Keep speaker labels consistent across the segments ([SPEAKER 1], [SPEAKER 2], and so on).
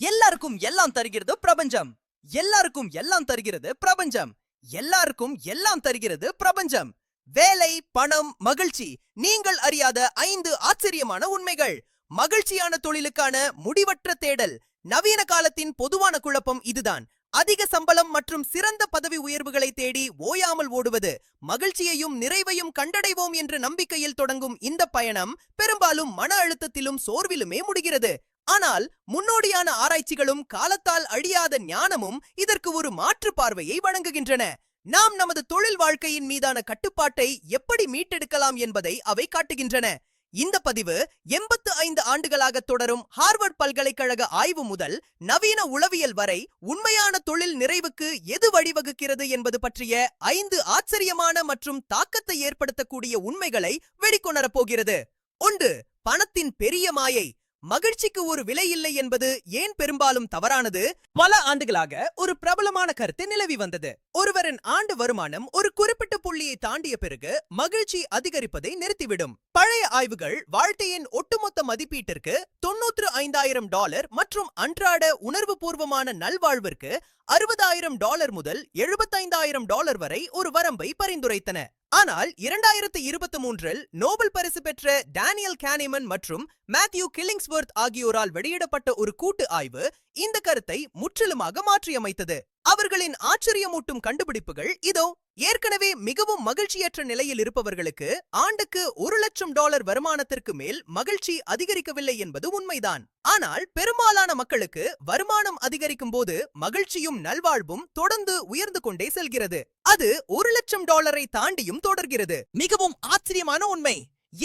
[SPEAKER 1] எல்லாருக்கும் எல்லாம் தருகிறது பிரபஞ்சம். எல்லாருக்கும் எல்லாம் தருகிறது பிரபஞ்சம். எல்லாருக்கும் எல்லாம் தருகிறது பிரபஞ்சம். வேலை, பணம், மகிழ்ச்சி. நீங்கள் அறியாத 5 ஆச்சரியமான உண்மைகள். மகிழ்ச்சியான தொழிலுக்கான முடிவற்ற தேடல். நவீன காலத்தின் பொதுவான குழப்பம் இதுதான். அதிக சம்பளம் மற்றும் சிறந்த பதவி உயர்வுகளை தேடி ஓயாமல் ஓடுவது. மகிழ்ச்சியையும் நிறைவையும் கண்டடைவோம் என்ற நம்பிக்கையில் தொடங்கும் இந்த பயணம் பெரும்பாலும் மன அழுத்தத்திலும் சோர்விலுமே முடிகிறது. ஆனால் முன்னோடியான ஆராய்ச்சிகளும் காலத்தால் அழியாத ஞானமும் இதற்கு ஒரு மாற்று பார்வையை வழங்குகின்றன. நாம் நமது தொழில் வாழ்க்கையின் மீதான கட்டுப்பாட்டை எப்படி மீட்டெடுக்கலாம் என்பதை அவை காட்டுகின்றன. இந்த பதிவு 85 ஆண்டுகளாக தொடரும் ஹார்வர்ட் பல்கலைக்கழக ஆய்வு முதல் நவீன உளவியல் வரை உண்மையான தொழில் நிறைவுக்கு எது வழிவகுக்கிறது என்பது பற்றிய 5 ஆச்சரியமான மற்றும் தாக்கத்தை ஏற்படுத்தக்கூடிய உண்மைகளை வெளிக்கொணரப் போகிறது. 1. பணத்தின் பெரிய மாயை. மகிழ்ச்சிக்கு ஒரு விலை இல்லை என்பது ஏன் பெரும்பாலும் தவறானது? பல ஆண்டுகளாக ஒரு பிரபலமான கருத்து நிலவி வந்தது. ஒருவரின் ஆண்டு வருமானம் ஒரு குறிப்பிட்ட புள்ளியை தாண்டிய பிறகு மகிழ்ச்சி அதிகரிப்பதை நிறுத்திவிடும். பழைய ஆய்வுகள் வாழ்க்கையின் ஒட்டுமொத்த மதிப்பீட்டிற்கு $95,000 மற்றும் அன்றாட உணர்வுபூர்வமான நல்வாழ்விற்கு $60,000 முதல் $75,000 வரை ஒரு வரம்பை பரிந்துரைத்தன. ஆனால் 2023 நோபல் பரிசு பெற்ற டேனியல் கானிமன் மற்றும் மேத்யூ கில்லிங்ஸ்வொர்த் ஆகியோரால் வெளியிடப்பட்ட ஒரு கூட்டு ஆய்வு இந்த கருத்தை முற்றிலுமாக மாற்றியமைத்தது. அவர்களின் ஆச்சரியமூட்டும் கண்டுபிடிப்புகள் இதோ. ஏற்கனவே மிகவும் மகிழ்ச்சியற்ற நிலையில் இருப்பவர்களுக்கு ஆண்டுக்கு $1,00,000 வருமானத்திற்கு மேல் மகிழ்ச்சி அதிகரிக்கவில்லை என்பது உண்மைதான். ஆனால் பெரும்பாலான மக்களுக்கு வருமானம் அதிகரிக்கும் போது மகிழ்ச்சியும் நல்வாழ்வும் தொடர்ந்து உயர்ந்து கொண்டே செல்கிறது. அது $1,00,000 தாண்டியும் தொடர்கிறது. மிகவும் ஆச்சரியமான உண்மை.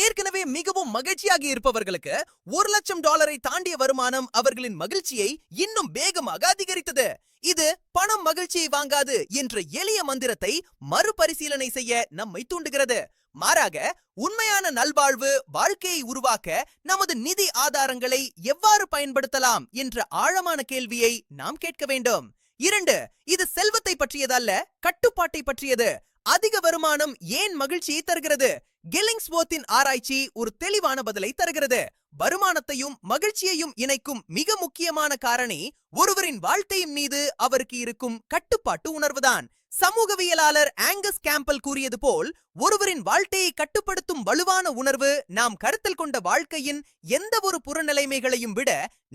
[SPEAKER 1] ஏற்கனவே மிகவும் மகிழ்ச்சியாக இருப்பவர்களுக்கு $1,00,000 தாண்டிய வருமானம் அவர்களின் மகிழ்ச்சியை இன்னும் வேகமாக அதிகரித்தது. இது பணம் மகிழ்ச்சியை வாங்காது என்ற எளிய மந்திரத்தை மறுபரிசீலனை செய்ய நம்மை தூண்டுகிறது. மாறாக உண்மையான நல்வாழ்வு வாழ்க்கையை உருவாக்க நமது நிதி ஆதாரங்களை எவ்வாறு பயன்படுத்தலாம் என்ற ஆழமான கேள்வியை நாம் கேட்க வேண்டும். 2. இது செல்வத்தை பற்றியதல்ல, கட்டுப்பாட்டை பற்றியது. அதிக வருமானம் ஏன் மகிழ்ச்சியை தருகிறது? கில்லிங்ஸ்வொர்த்தின் ஆராய்ச்சி ஒரு தெளிவான பதிலை தருகிறது. வருமானத்தையும் மகிழ்ச்சியையும் இணைக்கும் மிக முக்கியமான காரணி ஒருவரின் வாழ்க்கையின் மீது அவருக்கு இருக்கும் கட்டுப்பாட்டு உணர்வுதான். சமூகவியலாளர் ஆங்கஸ் கேம்பல் கூறியது போல், ஒருவரின் வாழ்க்கையை கட்டுப்படுத்தும் வலுவான உணர்வு நாம் கருத்தில் கொண்ட வாழ்க்கையின் எந்த ஒரு புறநிலைமைகளையும் விட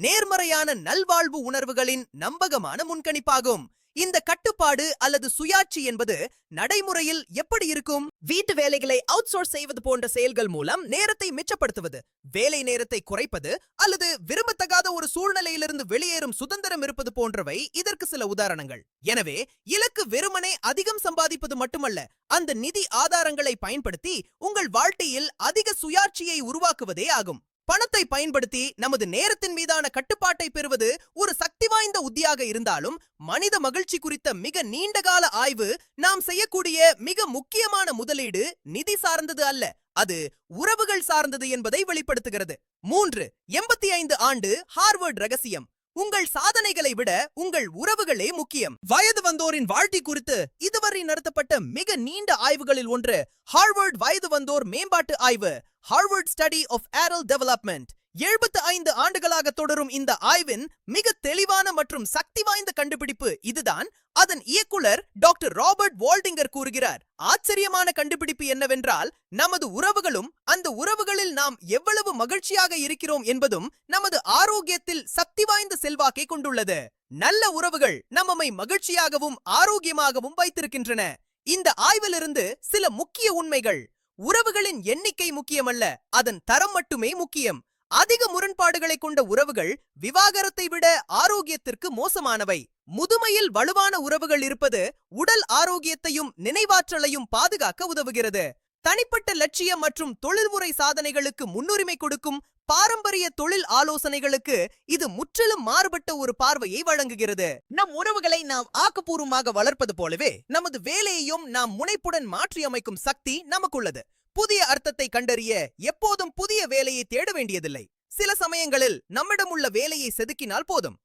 [SPEAKER 1] நேர்மறையான நல்வாழ்வு உணர்வுகளின் நம்பகமான முன்கணிப்பாகும். இந்த கட்டுப்பாடு அல்லது சுயாட்சி என்பது நடைமுறையில் எப்படி இருக்கும்? வீட்டு வேலைகளை அவுட்சோர்ஸ் செய்வது போன்ற செயல்கள் மூலம் நேரத்தை மிச்சப்படுத்துவது, வேலை நேரத்தை குறைப்பது அல்லது விரும்பத்தகாத ஒரு சூழ்நிலையிலிருந்து வெளியேறும் சுதந்திரம் இருப்பது போன்றவை இதற்கு சில உதாரணங்கள். எனவே இலக்கு வெறுமனே அதிகம் சம்பாதிப்பது மட்டுமல்ல, அந்த நிதி ஆதாரங்களை பயன்படுத்தி உங்கள் வாழ்க்கையில் அதிக சுயாட்சியை உருவாக்குவதே ஆகும். பணத்தை பயன்படுத்தி நமது நேரத்தின் மீதான கட்டுப்பாட்டை பெறுவது ஒரு சக்தி வாய்ந்த உத்தியாக இருந்தாலும், மனித மகிழ்ச்சி குறித்த மிக நீண்டகால ஆய்வு நாம் செய்யக்கூடிய மிக முக்கியமான முதலீடு நிதி சார்ந்தது அல்ல, அது உறவுகள் சார்ந்தது என்பதை வெளிப்படுத்துகிறது. 3. 85 ஆண்டு ஹார்வர்ட் ரகசியம். உங்கள் சாதனைகளை விட உங்கள் உறவுகளே முக்கியம். வயது வந்தோரின் வாழ்க்கை குறித்து இதுவரை நடத்தப்பட்ட மிக நீண்ட ஆய்வுகளில் ஒன்று ஹார்வர்ட் வயது வந்தோர் மேம்பாட்டு ஆய்வு, ஹார்வர்ட் ஸ்டடி ஆஃப் ஏடல்ட் டெவலப்மெண்ட். 75 ஆண்டுகளாக தொடரும் இந்த ஆய்வின் மிக தெளிவான மற்றும் சக்தி வாய்ந்த கண்டுபிடிப்பு இதுதான். அதன் இயக்குனர் டாக்டர் ராபர்ட் வால்டிங்கர் கூறுகிறார், ஆச்சரியமான கண்டுபிடிப்பு என்னவென்றால், நமது உறவுகளும் அந்த உறவுகளில் நாம் எவ்வளவு மகிழ்ச்சியாக இருக்கிறோம் என்பதும் நமது ஆரோக்கியத்தில் சக்தி வாய்ந்த செல்வாக்கை கொண்டுள்ளது. நல்ல உறவுகள் நம்மை மகிழ்ச்சியாகவும் ஆரோக்கியமாகவும் வைத்திருக்கின்றன. இந்த ஆய்விலிருந்து சில முக்கிய உண்மைகள். உறவுகளின் எண்ணிக்கை முக்கியமல்ல, அதன் தரம் மட்டுமே முக்கியம். அதிக முரண்பாடுகளை கொண்ட உறவுகள் விவாகரத்தை விட ஆரோக்கியத்திற்கு மோசமானவை. முதுமையில் வலுவான உறவுகள் இருப்பது உடல் ஆரோக்கியத்தையும் நினைவாற்றலையும் பாதுகாக்க உதவுகிறது. தனிப்பட்ட லட்சியம் மற்றும் தொழில்முறை சாதனைகளுக்கு முன்னுரிமை கொடுக்கும் பாரம்பரிய தொழில் ஆலோசனைகளுக்கு இது முற்றிலும் மாறுபட்ட ஒரு பார்வையை வழங்குகிறது. நம் உறவுகளை நாம் ஆக்கப்பூர்வமாக வளர்ப்பது போலவே நமது வேலையையும் நாம் முனைப்புடன் மாற்றி அமைக்கும் சக்தி நமக்குள்ளது. புதிய அர்த்தத்தை கண்டறிய எப்போதும் புதிய வேலையை தேட வேண்டியதில்லை. சில சமயங்களில் நம்மிடம் உள்ள வேலையை செதுக்கினால் போதும்.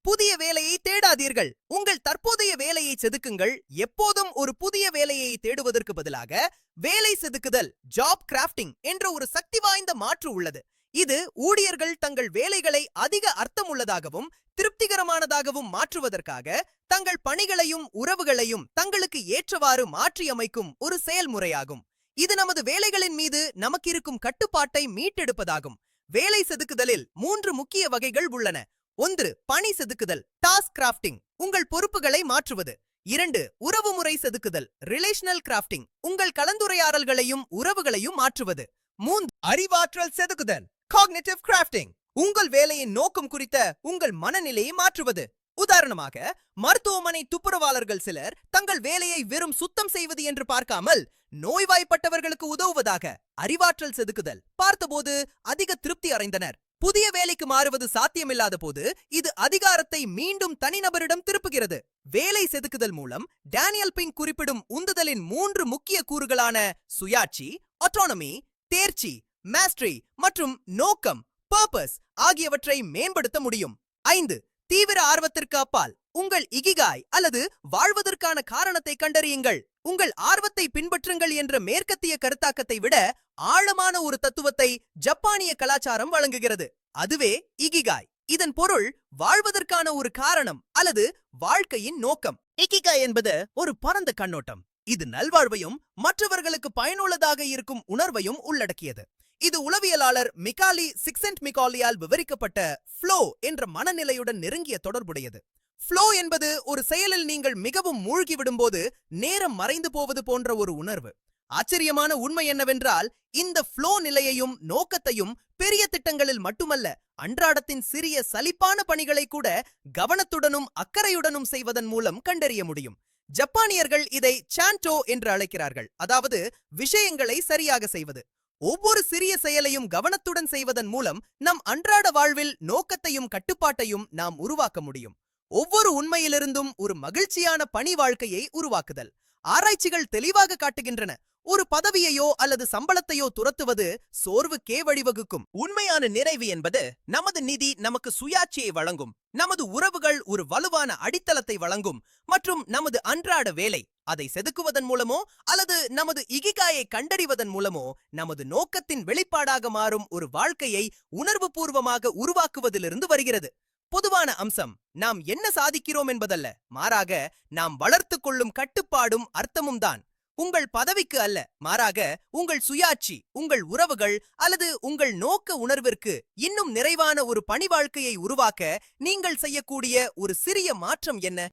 [SPEAKER 1] புதிய வேலையை தேடாதீர்கள், உங்கள் தற்போதைய வேலையை செதுக்குங்கள். எப்போதும் ஒரு புதிய வேலையை தேடுவதற்கு பதிலாக வேலை செதுக்குதல், ஜாப் கிராஃப்டிங் என்ற ஒரு சக்தி வாய்ந்த மாற்று உள்ளது. இது ஊழியர்கள் தங்கள் வேலைகளை அதிக அர்த்தமுள்ளதாகவும் திருப்திகரமானதாகவும் மாற்றுவதற்காக தங்கள் பணிகளையும் உறவுகளையும் தங்களுக்கு ஏற்றவாறு மாற்றியமைக்கும் ஒரு செயல்முறையாகும். இது நமது வேலைகளின் மீது நமக்கு இருக்கும் கட்டுப்பாட்டை மீட்டெடுப்பதாகும். வேலை செதுக்குதலில் 3 முக்கிய வகைகள் உள்ளன. 1. பணி செதுக்குதல், டாஸ்க் கிராஃப்டிங், உங்கள் பொறுப்புகளை மாற்றுவது. 2. உறவுமுறை செதுக்குதல், ரிலேஷனல் கிராஃப்டிங், உங்கள் கலந்துரையாடல்களையும் உறவுகளையும் மாற்றுவது. 3. அறிவாற்றல் செதுக்குதல், காக்னிட்டிவ் கிராஃப்டிங், உங்கள் வேலையின் நோக்கம் குறித்த உங்கள் மனநிலையை மாற்றுவது. உதாரணமாக, மருத்துவமனை துப்புரவாளர்கள் சிலர் தங்கள் வேலையை வெறும் சுத்தம் செய்வது என்று பார்க்காமல் நோய்வாய்ப்பட்டவர்களுக்கு உதவுவதாக அறிவாற்றல் செதுக்குதல் பார்த்தபோது அதிக திருப்தி அடைந்தனர். புதிய வேலைக்கு மாறுவது சாத்தியமில்லாத போது இது அதிகாரத்தை மீண்டும் தனிநபரிடம் திருப்புகிறது. வேலை செதுக்குதல் மூலம் டேனியல் பிங்க் குறிப்பிடும் உந்துதலின் 3 முக்கிய கூறுகளான சுயாட்சி, ஆட்டோனமி, தேர்ச்சி, மாஸ்டரி மற்றும் நோக்கம், பர்பஸ் ஆகியவற்றை மேம்படுத்த முடியும். 5. தீவிர ஆர்வத்திற்கு அப்பால் உங்கள் இகிகாய் அல்லது வாழ்வதற்கான காரணத்தை கண்டறியுங்கள். உங்கள் ஆர்வத்தை பின்பற்றுங்கள் என்ற மேற்கத்திய கருத்தாக்கத்தை விட ஆழமான ஒரு தத்துவத்தை ஜப்பானிய கலாச்சாரம் வழங்குகிறது. அதுவே இகிகாய். இதன் பொருள் வாழ்வதற்கான ஒரு காரணம் அல்லது வாழ்க்கையின் நோக்கம். இகிகாய் என்பது ஒரு பரந்த கண்ணோட்டம். இது நல்வாழ்வையும் மற்றவர்களுக்கு பயனுள்ளதாக இருக்கும் உணர்வையும் உள்ளடக்கியது. இது உளவியலாளர் மிகாலி சிக்சென்ட்மிகாலியால் விவரிக்கப்பட்ட ஃப்ளோ என்ற மனநிலையுடன் நெருங்கிய தொடர்புடையது. ஃப்ளோ என்பது ஒரு செயலில் நீங்கள் மிகவும் மூழ்கி விடும்போது நேரம் மறைந்து போவது போன்ற ஒரு உணர்வு. ஆச்சரியமான உண்மை என்னவென்றால், இந்த ஃப்ளோ நிலையையும் நோக்கத்தையும் பெரிய திட்டங்களில் மட்டுமல்ல, அன்றாடத்தின் சிறிய சலிப்பான பணிகளை கூட கவனத்துடனும் அக்கறையுடனும் செய்வதன் மூலம் கண்டறிய முடியும். ஜப்பானியர்கள் இதை சாண்டோ என்று அழைக்கிறார்கள், அதாவது விஷயங்களை சரியாக செய்வது. ஒவ்வொரு சிறிய செயலையும் கவனத்துடன் செய்வதன் மூலம் நம் அன்றாட வாழ்வில் நோக்கத்தையும் கட்டுப்பாட்டையும் நாம் உருவாக்க முடியும். ஒவ்வொரு உண்மையிலிருந்தும் ஒரு மகிழ்ச்சியான பணி வாழ்க்கையை உருவாக்குதல். ஆராய்ச்சிகள் தெளிவாக காட்டுகின்றன, ஒரு பதவியையோ அல்லது சம்பளத்தையோ துரத்துவது சோர்வுக்கே வழிவகுக்கும். உண்மையான நிறைவு என்பது நமது நிதி நமக்கு சுயாட்சியை வழங்கும், நமது உறவுகள் ஒரு வலுவான அடித்தளத்தை வழங்கும் மற்றும் நமது அன்றாட வேலை அதை செதுக்குவதன் மூலமோ அல்லது நமது இகிகாயை கண்டறிவதன் மூலமோ நமது நோக்கத்தின் வெளிப்பாடாக மாறும் ஒரு வாழ்க்கையை உணர்வுபூர்வமாக உருவாக்குவதிலிருந்து வருகிறது. பொதுவான அம்சம் நாம் என்ன சாதிக்கிறோம் என்பதல்ல, மாறாக நாம் வளர்த்து கொள்ளும் கட்டுப்பாடும் அர்த்தமும் தான். உங்கள் பதவிக்கு அல்ல, மாறாக உங்கள் சுயாட்சி, உங்கள் உறவுகள் அல்லது உங்கள் நோக்க உணர்விற்கு இன்னும் நிறைவான ஒரு பணி வாழ்க்கையை உருவாக்க நீங்கள் செய்யக்கூடிய ஒரு சிறிய மாற்றம் என்ன?